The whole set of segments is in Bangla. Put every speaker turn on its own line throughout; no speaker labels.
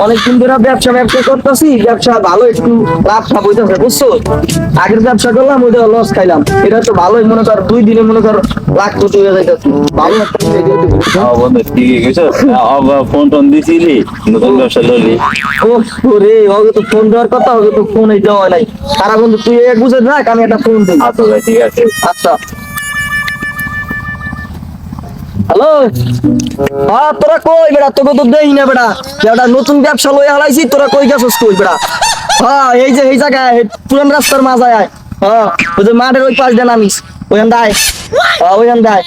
অনেকদিন ধরে ব্যবসা করতেছি, ব্যবসা ভালো একটু লাভ সাপ হইতেছে বুঝছো। আগের ব্যবসা করলাম ওইটা লস খাইলাম, এটা তো ভালোই মনে কর 2 দিনে মনে কর লাখ কোটি হয়ে যাইতেছে। ভালো একটা
বন্ধু ঠিকই গেছো। ফোন টোন দিছিলি নতুন ব্যবসা ধরলি?
রে ওকে তো ফোন দেওয়ার কথা, ওকে তো ফোনে দেওয়া নাই। সারা বন্ধু তুই এক বুঝে রাখ, আমি একটা ফোন দিই।
আচ্ছা ভাই ঠিক আছে।
আচ্ছা হ্যালো, হ্যাঁ তোরা কই বেড়া? তোকে তো দেই না বেড়া, একটা নতুন ব্যবসা লই হালাইছি, তোরা কই গেছস কই বেড়া? হ্যাঁ এই যে এই জায়গায় পুরান রাস্তার মাঝায় আয়। হ্যাঁ ওই যে মাঠের ওই পাশ দিয়ে নামিস, ওইখান দায়। হ্যাঁ ওইখান দায়।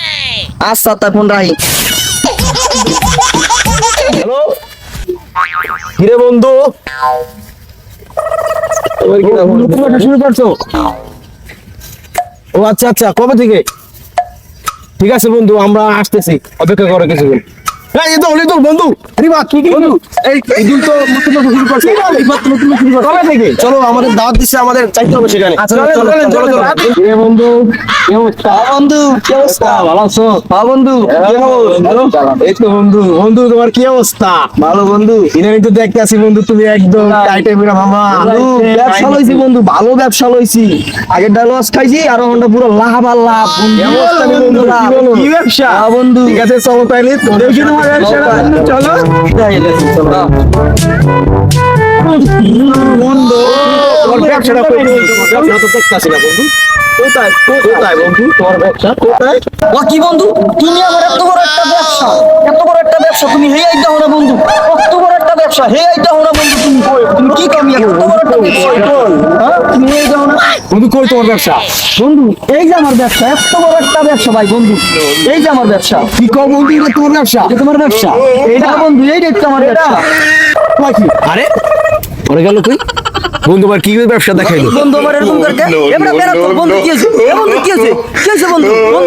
আচ্ছা তার ফোন রাখি। হ্যালো কিরে বন্ধু, নতুন ব্যবসা শুরু করছো? ও আচ্ছা আচ্ছা, কবে থেকে? ঠিক আছে বন্ধু, আমরা আসতেছি, অপেক্ষা করো কিছুক্ষণ। এই তো বন্ধু, বন্ধু এই দিন তো নতুন ব্যবসা শুরু করছে, কবে থেকে? চলো আমাদের দাওয়াত দিছে, আমাদের চাইতে হবে সেখানে। আচ্ছা চলো চলো। এ বন্ধু কি অবস্থা? বন্ধু কি অবস্থা? ভালো আছো? হ্যাঁ বন্ধু কি অবস্থা? এই তো বন্ধু তোমার কি অবস্থা? ভালো বন্ধু। ইনানি তো দেখতে আছি বন্ধু, তুমি একদম টাইটে মেরা মামা। ব্যবসা লইছি বন্ধু, ভালো ব্যবসা লইছি। আগের লস খাইছি, আর ওটা পুরো লাভ আর লাভ। কি ব্যবসা? হ্যাঁ বন্ধু। ঠিক আছে চলো তাইলে দেখি তোমার ব্যবসাটা বন্ধু, চলো। বন্ধু তোমার ব্যবসাটা কই? ব্যবসা তো দেখতাছি না বন্ধু। কোথায় বন্ধু তোমার ব্যবসা? কোথায়? ও কি বন্ধু, তুমি আমার এত বড় একটা ব্যবসা তুমি হেই আইতা হো না বন্ধু। কত বড় একটা ব্যবসা, হেই আইতা হো না বন্ধু। তুমি কি কামি এত বড় একটা ব্যবসা? হ্যাঁ তুমি হেই যাও না বন্ধু। কই তোমার ব্যবসা? বন্ধু এই যে আমার ব্যবসা, এত বড় একটা ব্যবসা ভাই বন্ধু। এই যে আমার ব্যবসা। কি কও বন্ধু, এটা তোমার ব্যবসা? এটা তোমার ব্যবসা? এইটা বন্ধু, এইটা আমার ব্যবসা। আরে ওরে গেল কই বন্ধু? আমার কি ব্যবসা দেখাইলো বন্ধু? আমার এরকম করে এবারে বেরা তো বন্ধু, কি হইছে? এ বন্ধু কি হইছে? কি হইছে বন্ধু? বন্ধু